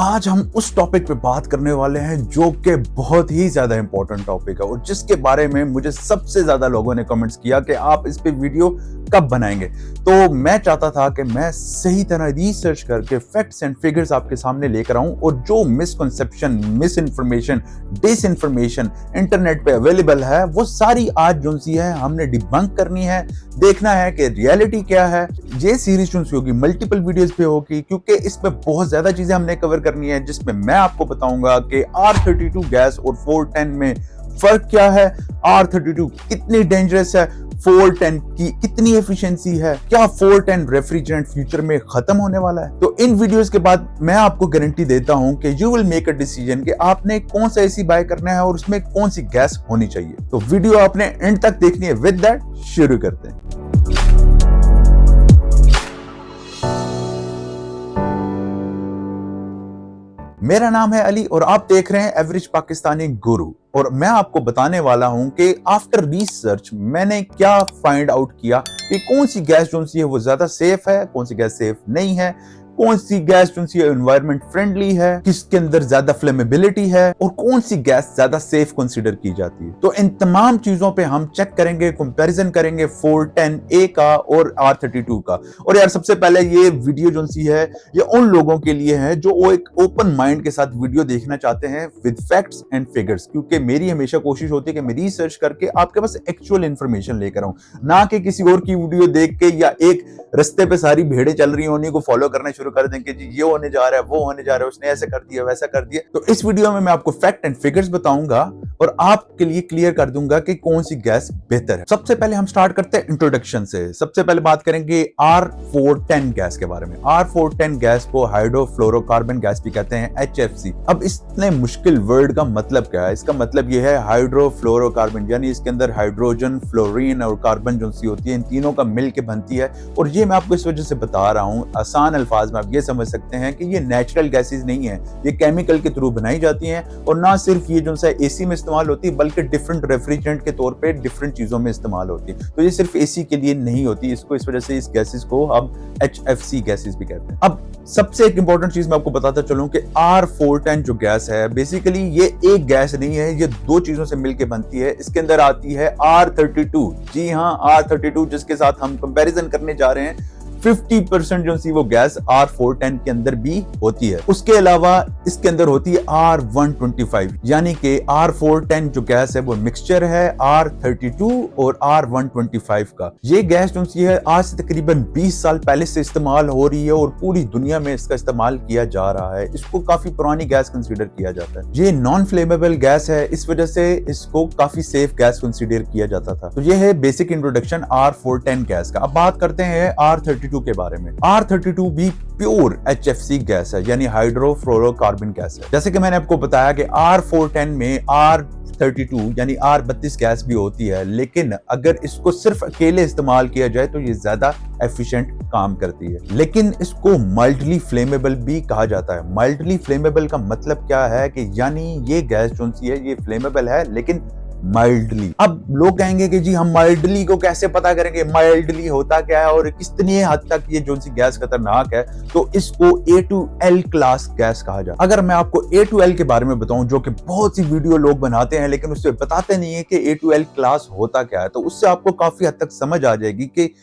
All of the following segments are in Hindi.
आज हम उस टॉपिक पे बात करने वाले हैं जो कि बहुत ही ज्यादा इंपॉर्टेंट टॉपिक है और जिसके बारे में मुझे सबसे ज्यादा लोगों ने कमेंट्स किया कि आप इस पे वीडियो कब बनाएंगे। तो मैं चाहता था कि मैं सही तरह रिसर्च करके फैक्ट्स एंड फिगर्स आपके सामने लेकर आऊं और जो misconception, misinformation, disinformation internet पे अवेलेबल है वो सारी आज जो सी है हमने डिबंक करनी है। देखना है कि रियलिटी क्या है। ये सीरीज जो सी होगी मल्टीपल वीडियोस पे होगी क्योंकि इसमें बहुत ज्यादा चीजें हमने कवर करनी है, जिसमें मैं आपको बताऊंगा कि R32 गैस और 410 में फर्क क्या है, R32 कितनी डेंजरस है, 410 की कितनी एफिशिएंसी है, क्या 410 रेफ्रिजरेंट फ्यूचर में खत्म होने वाला है। तो इन वीडियोस के बाद मैं आपको गारंटी देता हूं कि you will make a decision कि आपने कौन सा एसी बाय करना है और उसमें कौन सी गैस होनी चाहिए। तो वीडियो आपने एंड तक देखनी है। विद दैट शुरू करते हैं। मेरा नाम है अली और आप देख रहे हैं एवरेज पाकिस्तानी गुरु और मैं आपको बताने वाला हूं कि आफ्टर रिसर्च मैंने क्या फाइंड आउट किया कि कौन सी गैस जो सी है वो ज्यादा सेफ है, कौन सी गैस सेफ नहीं है, कौन सी गैस जो सी एनवायरमेंट फ्रेंडली है, किसके अंदर ज्यादा फ्लेमेबिलिटी है और कौन सी गैस ज्यादा सेफ कंसीडर की जाती है। तो इन तमाम चीजों पे हम चेक करेंगे, कंपैरिजन करेंगे 410A का और R32 का। और यार सबसे पहले ये वीडियो जो सी है ये उन लोगों के लिए है जो वो एक ओपन माइंड के साथ वीडियो देखना चाहते हैं विद फैक्ट्स एंड फिगर्स, क्योंकि मेरी हमेशा कोशिश होती है कि मैं रिसर्च करके आपके पास एक्चुअल इंफॉर्मेशन लेकर आऊं, ना कि किसी और की वीडियो देख के या एक रस्ते पे सारी भेड़ें चल रही हैं उन्हीं को फॉलो करना शुरू कर दें कि जी ये होने जा रहा है, वो होने जा रहा है, उसने ऐसे कर दिया, वैसा कर दिया। तो इस वीडियो में मैं आपको फैक्ट एंड फिगर्स बताऊंगा और आपके लिए क्लियर कर दूंगा कि कौन सी गैस बेहतर है। सबसे पहले हम स्टार्ट करते हैं इंट्रोडक्शन से। सबसे पहले बात करेंगे R410 गैस के बारे में। R410 गैस को हाइड्रोफ्लोरोकार्बन गैस भी कहते हैं, HFC। अब इतने मुश्किल वर्ड का मतलब क्या है? इसका मतलब ये है हाइड्रोफ्लोरोकार्बन, यानी इसके अंदर हाइड्रोजन, फ्लोरीन और कार्बन जो सी होती है इन तीनों का मिल के बनती है। और ये मैं आपको इस वजह से बता रहा हूं आसान अल्फाज में, आप ये समझ सकते हैं कि ये नेचुरल गैसेस नहीं है, ये केमिकल के थ्रू बनाई जाती हैं। और ना सिर्फ ये जो सा एसी में इस्तेमाल होती है बल्कि डिफरेंट रेफ्रिजरेंट के तौर पे डिफरेंट चीजों में इस्तेमाल होती है। तो ये सिर्फ एसी के लिए नहीं होती, इसको इस वजह से इस गैसेस को हम HFC गैसेस भी कहते हैं। अब सबसे एक इंपॉर्टेंट चीज मैं आपको बताता चलूं कि R410 जो गैस है बेसिकली ये एक गैस नहीं है, ये दो चीजों से मिलकर बनती है। इसके अंदर आती है R32, जी हाँ R32, जिसके साथ हम कंपैरिजन करने जा रहे हैं। 50% जो सी वो गैस R410 के अंदर भी होती है। उसके अलावा इसके अंदर होती है R125, यानी कि R410 जो गैस है वो मिक्सचर है R32 और R125 का। ये गैस जो सी है आज से तकरीबन 20 साल पहले से इस्तेमाल हो रही है और पूरी दुनिया में इसका इस्तेमाल किया जा रहा है। इसको काफी पुरानी गैस कंसीडर किया जाता है। ये नॉन फ्लेमेबल गैस है, इस वजह से इसको काफी सेफ गैस कंसीडर किया जाता था। तो ये है बेसिक इंट्रोडक्शन R410 गैस का। अब बात करते हैं R32 के बारे में। R32 भी प्योर HFC गैस है, यानी हाइड्रोफ्लोरोकार्बन गैस है। जैसे कि मैंने आपको बताया कि R410 में R32 यानी R32 गैस भी होती है, लेकिन अगर इसको सिर्फ अकेले इस्तेमाल किया जाए तो ये ज्यादा एफिशिएंट काम करती है। लेकिन इसको माइल्डली फ्लेमेबल भी कहा जाता है। माइल्डली फ्लेमेबल का मतलब क्या है कि यानी ये गैस जो सी है ये फ्लेमेबल है लेकिन माइल्डली। अब लोग कहेंगे कि जी हम माइल्डली को कैसे पता करेंगे, माइल्डली होता क्या है और कितनी हद तक ये जो सी गैस खतरनाक है। तो इसको A2L क्लास गैस कहा जाता है। अगर मैं आपको A2L के बारे में बताऊं, जो कि बहुत सी वीडियो लोग बनाते हैं लेकिन उससे बताते नहीं है कि A2L क्लास होता क्या है, तो उससे आपको काफी हद तक समझ आ जाएगी कि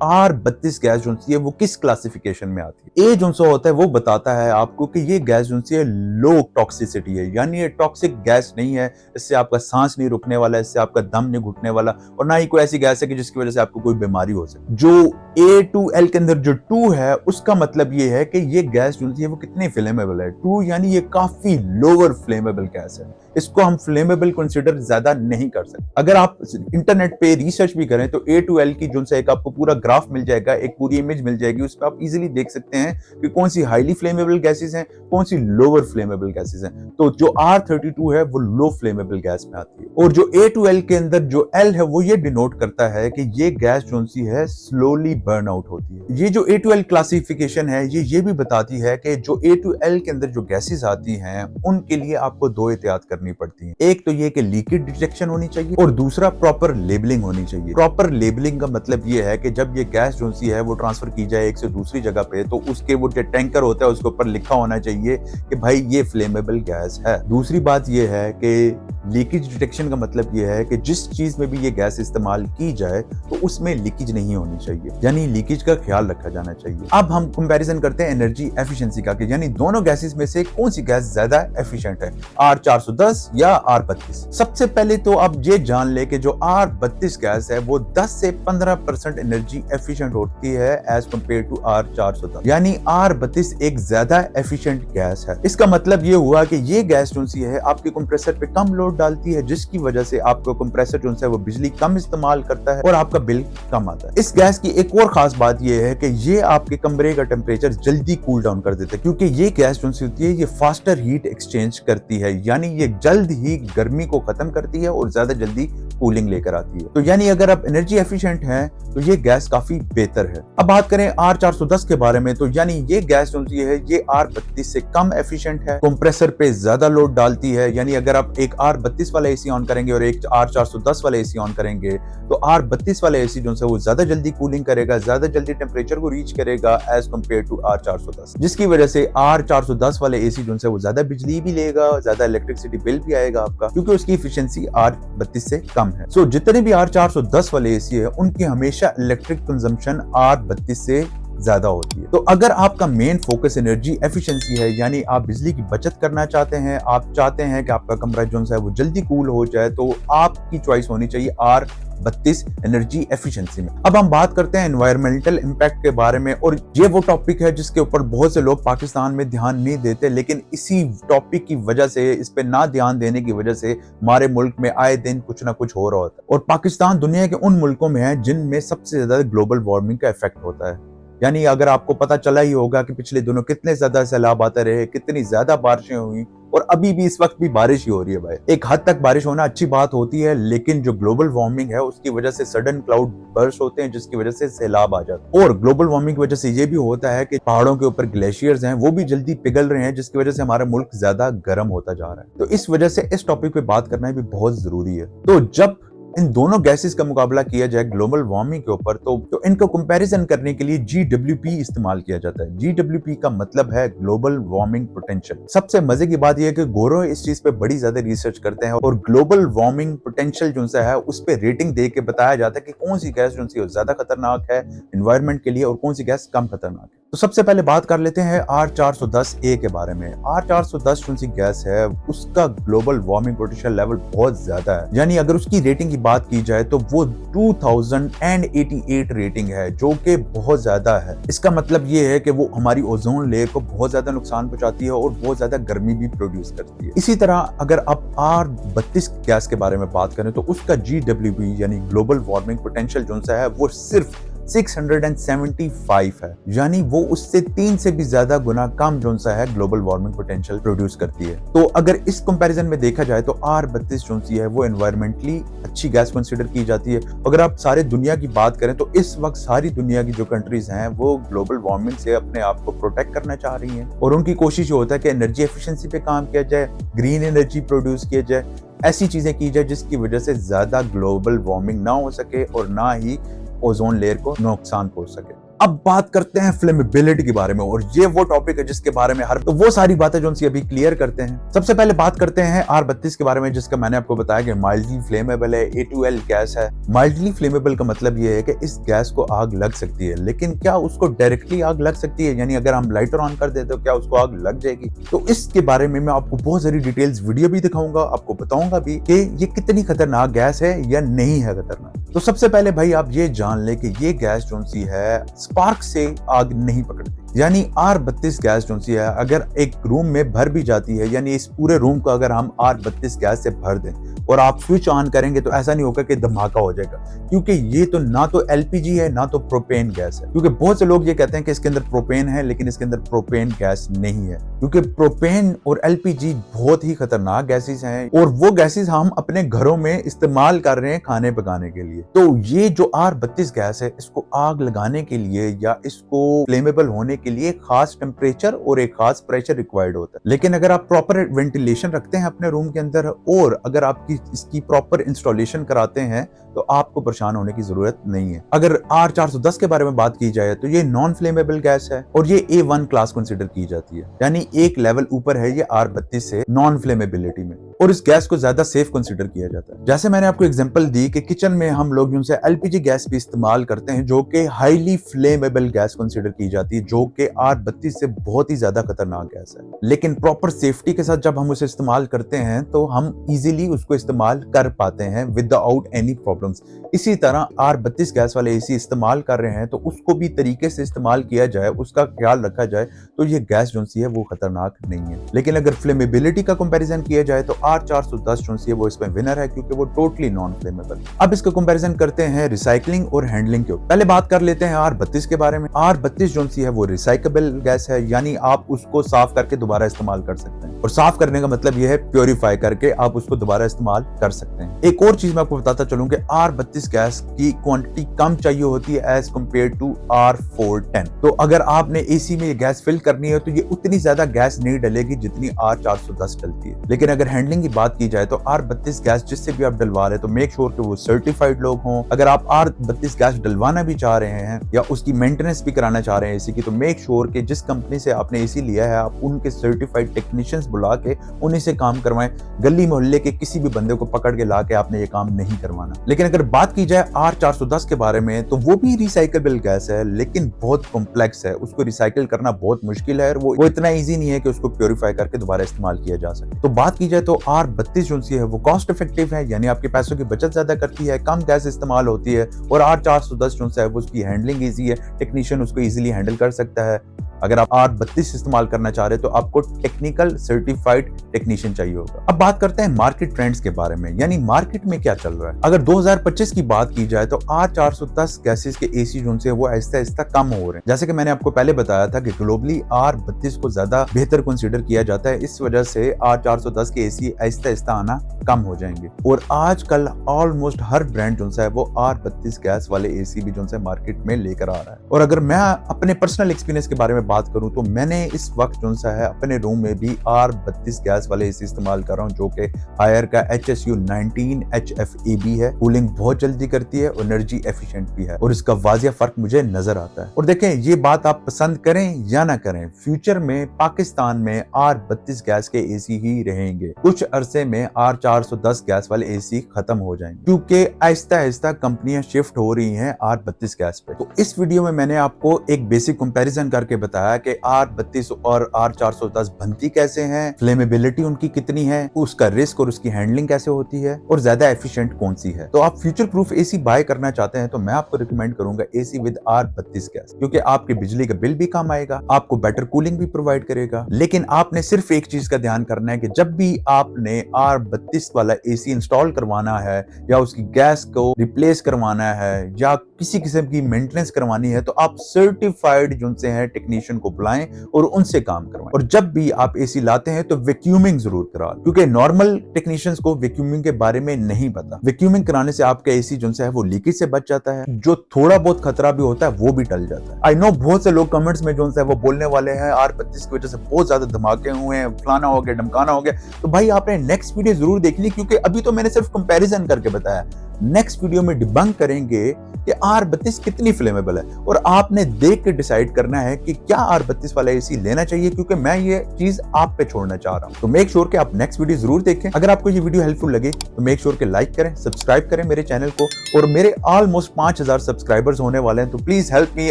R32 गैस जो सी है वो किस क्लासिफिकेशन में आती है। ए जो सा होता है वो बताता है आपको कि ये गैस जो सी है लो टॉक्सिसिटी है, यानी ये टॉक्सिक गैस नहीं है, इससे आपका सांस नहीं रुकने वाला, इससे आपका दम नहीं घुटने वाला और ना ही कोई ऐसी गैस है कि जिसकी वजह से आपको कोई बीमारी हो सके। जो A2L के अंदर जो 2 है उसका मतलब ये है कि ये गैस जो सी है वो कितनी फ्लेमेबल है। 2 यानी ये काफी लोअर फ्लेमेबल गैस है, इसको हम फ्लेमेबल कंसीडर ज्यादा नहीं कर सकते। अगर आप इंटरनेट पे रिसर्च भी करें तो A2L की जो एक आपको पूरा ग्राफ मिल जाएगा, एक पूरी इमेज मिल जाएगी, उस पर आप इजीली देख सकते हैं कि कौन सी हाईली फ्लेमेबल गैसेस हैं, कौन सी लोअर फ्लेमेबल गैसेस हैं। तो जो R32 है वो लो फ्लेमेबल गैस में आती है और जो A2L के अंदर जो L है वो ये डिनोट करता है कि ये गैस जो सी है स्लोली बर्न आउट होती है। ये जो A2L क्लासिफिकेशन है ये भी बताती है कि जो A2L के अंदर जो गैसेस आती हैं उनके लिए आपको दो एहतियात करने करनी पड़ती है। एक तो ये कि लीकेज डिटेक्शन होनी चाहिए और दूसरा प्रॉपर लेबलिंग होनी चाहिए। प्रॉपर लेबलिंग का मतलब ये है कि जब ये गैस जो सी है वो ट्रांसफर की जाए एक से दूसरी जगह पे, तो उसके वो जो टैंकर होता है उसके ऊपर लिखा होना चाहिए कि भाई ये फ्लेमेबल गैस है। दूसरी बात ये है कि लीकेज डिटेक्शन का मतलब ये है कि जिस चीज में भी ये गैस इस्तेमाल की जाए तो उसमें लीकेज नहीं होनी चाहिए, यानी लीकेज का ख्याल रखा जाना चाहिए। अब हम कंपैरिजन करते हैं एनर्जी एफिशिएंसी का, कि यानी दोनों गैसेस में से कौन सी गैस ज्यादा एफिशिएंट है, R410 या R32। सबसे पहले तो आप ये जान ले कि जो R32 गैस है वो 10 से 15% एनर्जी एफिशिएंट होती है एज कंपेयर टू R410, यानी R32 एक ज्यादा एफिशिएंट गैस है। इसका मतलब ये हुआ कि ये गैस जो सी है आपके कंप्रेसर पे कम लोड डालती है, जिसकी वजह से आपका कंप्रेसर जो है वो बिजली कम इस्तेमाल करता है और आपका बिल कम आता है। इस गैस की एक और खास बात यह है कि ये आपके कमरे का टेम्परेचर जल्दी कूल डाउन कर देता है, क्योंकि ये गैस जो होती है ये फास्टर हीट एक्सचेंज करती है, यानी ये जल्द ही गर्मी को खत्म करती है और ज्यादा जल्दी कूलिंग लेकर आती है। तो यानी अगर आप एनर्जी एफिशिएंट हैं तो ये गैस काफी बेहतर है। अब बात करें R410 के बारे में, तो यानी ये गैस जो है ये R32 से कम एफिशिएंट है, कंप्रेसर पे ज्यादा लोड डालती है, यानी अगर आप एक R32 वाला एसी ऑन करेंगे और एक R410 वाला एसी ऑन करेंगे तो R32 वाला एसी जो है वो ज्यादा जल्दी कूलिंग करेगा, ज्यादा जल्दी टेम्परेचर को रीच करेगा एज कंपेयर टू R410, जिसकी वजह से R410 वाले एसी जो है वो ज्यादा बिजली भी लेगा, ज्यादा इलेक्ट्रिसिटी बिल भी आएगा आपका, क्योंकि उसकी एफिशिएंसी R32 से कम है। सो जितने भी R410 वाले एसी है उनकी हमेशा इलेक्ट्रिक कंजम्पशन R32 से ज्यादा होती है। तो अगर आपका मेन फोकस एनर्जी एफिशिएंसी है, यानी आप बिजली की बचत करना चाहते हैं, आप चाहते हैं कि आपका कमरा जो है वो जल्दी कूल हो जाए, तो आपकी चॉइस होनी चाहिए R32 एनर्जी एफिशिएंसी में। अब हम बात करते हैं एनवायरमेंटल इंपैक्ट के बारे में, और ये वो टॉपिक है जिसके ऊपर बहुत से लोग पाकिस्तान में ध्यान नहीं देते, लेकिन इसी टॉपिक की वजह से, इस पे ना ध्यान देने की वजह से हमारे मुल्क में आए दिन कुछ ना कुछ हो रहा होता है। और पाकिस्तान दुनिया के उन मुल्कों में है जिनमें सबसे ज्यादा ग्लोबल वार्मिंग का इफेक्ट होता है। यानी अगर आपको पता चला ही होगा कि पिछले दिनों कितने ज्यादा सैलाब आते रहे, कितनी ज्यादा बारिशें हुई, और अभी भी इस वक्त भी बारिश ही हो रही है भाई। एक हद तक बारिश होना अच्छी बात होती है, लेकिन जो ग्लोबल वार्मिंग है उसकी वजह से सडन क्लाउड बर्स्ट होते हैं, जिसकी वजह से सैलाब आ जाता है। और ग्लोबल वार्मिंग की वजह से ये भी होता है कि पहाड़ों के ऊपर ग्लेशियर्स हैं वो भी जल्दी पिघल रहे हैं, जिसकी वजह से हमारा मुल्क ज्यादा गर्म होता जा रहा है। तो इस वजह से इस टॉपिक पे बात करना भी बहुत जरूरी है। तो जब इन दोनों गैसेस का मुकाबला किया जाए ग्लोबल वार्मिंग के ऊपर, तो इनको कंपैरिजन करने के लिए GWP इस्तेमाल किया जाता है। GWP का मतलब है ग्लोबल वार्मिंग पोटेंशियल। सबसे मजे की बात यह है कि गोरो इस चीज पे बड़ी ज्यादा रिसर्च करते हैं और ग्लोबल वार्मिंग पोटेंशियल जो है उस पे रेटिंग दे के बताया जाता है कि कौन सी गैस जो है ज्यादा खतरनाक है एनवायरमेंट के लिए और कौन सी गैस कम खतरनाक है। तो सबसे पहले बात कर लेते हैं R410A के बारे में। R410 जो सी गैस है उसका ग्लोबल वार्मिंग पोटेंशियल लेवल बहुत ज्यादा है, यानी अगर उसकी रेटिंग की बात की जाए तो वो 2088 रेटिंग है, जो कि बहुत ज्यादा है। इसका मतलब ये है कि वो हमारी ओजोन लेयर को बहुत ज्यादा नुकसान पहुंचाती है और बहुत ज्यादा गर्मी भी प्रोड्यूस करती है। इसी तरह अगर आप R32 गैस के बारे में बात करें तो उसका GWP यानी ग्लोबल वार्मिंग पोटेंशियल जो है वो सिर्फ 675 है, यानी वो उससे 3 से भी ज्यादा गुना कम जो सा है ग्लोबल वार्मिंग पोटेंशियल प्रोड्यूस करती है। तो अगर इस कंपैरिजन में देखा जाए तो R32 जो सी है वो एनवायरमेंटली अच्छी गैस कंसीडर की जाती है। अगर आप सारे दुनिया की बात करें तो इस वक्त सारी दुनिया की जो कंट्रीज हैं वो ग्लोबल वार्मिंग से अपने आप को प्रोटेक्ट करना चाह रही हैं और उनकी कोशिश होता है कि एनर्जी एफिशिएंसी पे काम किया जाए, ग्रीन एनर्जी प्रोड्यूस किया जाए, ऐसी चीजें की जाए जिसकी वजह से ज्यादा ग्लोबल वार्मिंग ना हो सके और ना ही ओजोन लेयर को नुकसान पहुंच सके। अब बात करते हैं फ्लेमेबिलिटी के बारे में, और ये वो टॉपिक है जिसके बारे में तो वो सारी बातें जो अभी क्लियर करते हैं। सबसे पहले बात करते हैं R32 के बारे में, जिसका मैंने आपको बताया कि माइल्डली फ्लेमेबल है, A2L गैस है। माइल्डली फ्लेमेबल का मतलब ये है कि इस गैस को आग लग सकती है, लेकिन क्या उसको डायरेक्टली आग लग सकती है, यानी अगर हम लाइटर ऑन कर देते तो क्या उसको आग लग जाएगी? तो इसके बारे में मैं आपको बहुत सारी डिटेल्स वीडियो भी दिखाऊंगा, आपको बताऊंगा भी कि ये कितनी खतरनाक गैस है या नहीं है खतरनाक। तो सबसे पहले भाई आप ये जान ले कि ये गैस जो सी है स्पार्क से आग नहीं पकड़ती, यानी R32 गैस जो सी है अगर एक रूम में भर भी जाती है, यानी इस पूरे रूम को अगर हम R32 गैस से भर दें और आप स्विच ऑन करेंगे तो ऐसा नहीं होगा कि धमाका हो जाएगा, क्योंकि ये तो ना तो LPG है ना तो प्रोपेन गैस है। क्योंकि बहुत से लोग ये कहते हैं कि इसके अंदर प्रोपेन है, लेकिन इसके अंदर प्रोपेन गैस नहीं है, क्योंकि प्रोपेन और LPG बहुत ही खतरनाक गैसेस हैं और वो गैसेस हम अपने घरों में इस्तेमाल कर रहे हैं खाने पकाने के लिए। तो ये जो R32 गैस है इसको आग लगाने के लिए या इसको फ्लेमेबल होने के लिए खास टेम्परेचर और एक खास प्रेशर रिक्वायर्ड होता है। लेकिन अगर आप प्रॉपर वेंटिलेशन रखते हैं अपने रूम के अंदर और अगर आपकी इसकी प्रॉपर इंस्टॉलेशन कराते हैं तो आपको परेशान होने की जरूरत नहीं है। अगर R410 के बारे में बात की जाए तो ये नॉन फ्लेमेबल गैस है और ये A1 क्लास कंसिडर की जाती है, यानी एक लेवल ऊपर है ये R32 से नॉन फ्लेमेबिलिटी में, और इस गैस को ज्यादा सेफ कंसिडर किया जाता है। जैसे मैंने आपको एग्जांपल दी कि किचन में हम लोग उनसे LPG गैस भी इस्तेमाल करते हैं जो कि हाईली फ्लेमेबल गैस कंसिडर की जाती है, जो कि R32 से बहुत ही ज्यादा खतरनाक गैस है। लेकिन प्रॉपर सेफ्टी के साथ जब हम उसे इस्तेमाल करते हैं तो हम इजीली उसको इस्तेमाल कर पाते हैं विदाउट एनी प्रॉब्लम्स। इसी तरह R32 गैस वाले एसी इस्तेमाल कर रहे हैं तो उसको भी तरीके से इस्तेमाल किया जाए, उसका ख्याल रखा जाए तो ये गैस जो सी है वो खतरनाक नहीं है। लेकिन अगर फ्लेमेबिलिटी का कंपैरिजन किया जाए तो R410 जो सी है वो इसमें विनर है क्योंकि वो टोटली नॉन फ्लेमेबल। अब इसका कंपैरिजन करते हैं रिसाइकलिंग और हैंडलिंग के ऊपर। पहले बात कर लेते हैं R32 के बारे में। R32 जो सी है वो रिसाइकेबल गैस है, यानी आप उसको साफ करके दोबारा इस्तेमाल कर सकते हैं, और साफ करने का मतलब यह है प्योरीफाई करके आप उसको दोबारा इस्तेमाल कर सकते हैं। एक और चीज मैं आपको बताता चलूं कि R32 गैस की क्वांटिटी कम चाहिए होती है एज कम्पेयर टू R410। तो अगर आपने एसी में ये गैस फिल करनी है तो ये उतनी ज्यादा गैस नहीं डलेगी जितनी R410 डलती है। लेकिन अगर हैंडलिंग की बात की जाए तो R32 गैस जिससे भी आप डलवा रहे हैं तो मेक श्योर कि वो सर्टिफाइड लोग हों। अगर आप R32 गैस डलवाना भी चाह रहे हैं या उसकी मेंटेनेंस भी कराना चाह रहे हैं एसी की, तो मेक श्योर कि जिस कंपनी से आपने एसी लिया है आप उनके सर्टिफाइड टेक्नीशियंस बुला के उन्हीं से काम करवाएं। गली मोहल्ले के किसी भी बंदे को पकड़ के ला के आपने ये काम नहीं करवाना। लेकिन अगर बात की जाए R410 के बारे में तो वो भी रिसाइकेबल गैस है लेकिन बहुत कॉम्प्लेक्स है, उसको रिसाइकिल करना बहुत मुश्किल है और वो इतना इजी नहीं है कि उसको प्योरीफाई करके दोबारा इस्तेमाल किया जा सके। तो बात की जाए तो R32 जो सी है वो कॉस्ट इफेक्टिव है, यानी आपके पैसों की बचत ज्यादा करती है, कम गैस इस्तेमाल होती है, और R410 जो है वो उसकी हैंडलिंग ईजी है, टेक्नीशियन उसको इजीली हैंडल कर सकता है। अगर आप R32 इस्तेमाल करना चाह रहे हैं तो आपको टेक्निकल सर्टिफाइड टेक्नीशियन चाहिए होगा। अब बात करते हैं मार्केट ट्रेंड्स के बारे में, यानी मार्केट में क्या चल रहा है। अगर 2025 की बात की जाए तो R410 गैसेस के एसी जो से वो आहिस्ता आहिस्ता कम हो रहे हैं। जैसे कि मैंने आपको पहले बताया था कि ग्लोबली R32 को ज्यादा बेहतर कंसीडर किया जाता है, इस वजह से R410 के एसी आहिस्ता आहिस्ता आना कम हो जाएंगे। और आजकल ऑलमोस्ट हर ब्रांड जो है वो R32 गैस वाले एसी भी जो है मार्केट में लेकर आ रहा है। और अगर मैं अपने पर्सनल एक्सपीरियंस के बारे में बात करूं तो मैंने इस वक्त जो सा है अपने रूम में भी R32 गैस वाले एसी इस्तेमाल कर रहा हूं, जो कि हायर का HSU 19 HFAB है। कूलिंग बहुत जल्दी करती है, एनर्जी एफिशिएंट भी है और इसका वाजिया फर्क मुझे नजर आता है। और देखें, ये बात आप पसंद करें या ना करें, फ्यूचर में पाकिस्तान में R32 गैस के एसी ही रहेंगे। कुछ अरसे में R410 गैस वाले एसी खत्म हो जाएंगे क्योंकि आहिस्ता आहिस्ता कंपनियां शिफ्ट हो रही हैं R32 गैस पे। तो इस वीडियो में मैंने आपको एक बेसिक कंपैरिजन करके बताया कि R32 और R410 बनती कैसे हैं, फ्लेमेबिलिटी उनकी कितनी है, उसका रिस्क और उसकी हैंडलिंग कैसे होती है और ज्यादा एफिशिएंट कौन सी है। तो आप फ्यूचर प्रूफ एसी बाय करना चाहते हैं तो मैं आपको रिकमेंड करूंगा एसी विद R32 गैस, क्योंकि आपके बिजली का बिल भी कम आएगा, आपको बेटर कूलिंग भी प्रोवाइड करेगा। लेकिन आपने सिर्फ एक चीज का ध्यान करना है कि जब भी आपने R32 वाला एसी इंस्टॉल करवाना है या उसकी गैस को रिप्लेस करवाना है या किसी किस्म की मेंटेनेंस करवानी है तो आप सर्टिफाइड जो से हैं टेक्नीशियन को बुलाएं और उनसे काम करवाएं। और जब भी आप एसी लाते हैं तो वैक्यूमिंग जरूर करा, क्योंकि नॉर्मल टेक्नीशियंस को वैक्यूमिंग के बारे में नहीं पता। वैक्यूमिंग कराने से आपका एसी जो है वो लीकेज से बच जाता है, जो थोड़ा बहुत खतरा भी होता है वो भी टल जाता है। आई नो बहुत से लोग कमेंट्स में जो है वो बोलने वाले हैं R32 की वजह से बहुत ज्यादा धमाके हुए हैं, फलाना हो गया, ढमकाना हो गया। तो भाई आपने नेक्स्ट वीडियो जरूर देखनी, क्योंकि अभी तो मैंने सिर्फ कंपैरिजन करके बताया। नेक्स्ट वीडियो में डिबंक करेंगे कि R32 कितनी फ्लेमेबल है और आपने देख के डिसाइड करना है कि क्या R32 वाला एसी लेना चाहिए, क्योंकि मैं ये चीज आप पे छोड़ना चाह रहा हूं। तो मेक श्योर कि आप नेक्स्ट वीडियो जरूर देखें। अगर आपको ये वीडियो हेल्पफुल लगे तो मेक श्योर कि लाइक करें, सब्सक्राइब करें मेरे चैनल को, और मेरे ऑलमोस्ट 5000 सब्सक्राइबर्स होने वाले हैं, तो प्लीज हेल्प मी।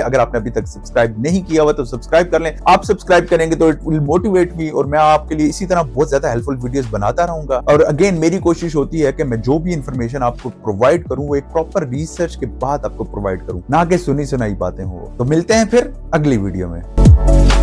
अगर आपने अभी तक सब्सक्राइब नहीं किया हुआ तो सब्सक्राइब कर लें। आप सब्सक्राइब करेंगे तो इट विल मोटिवेट मी और मैं आपके लिए इसी तरह बहुत ज्यादा हेल्पफुल वीडियोस बनाता रहूंगा। और अगेन मेरी कोशिश होती है कि मैं जो भी इंफॉर्मेशन आपको प्रोवाइड करूं वो एक प्रॉपर रिसर्च के बाद आपको प्रोवाइड करूं, ना कि सुनी सुनाई बातें हो। तो मिलते हैं फिर अगली वीडियो में।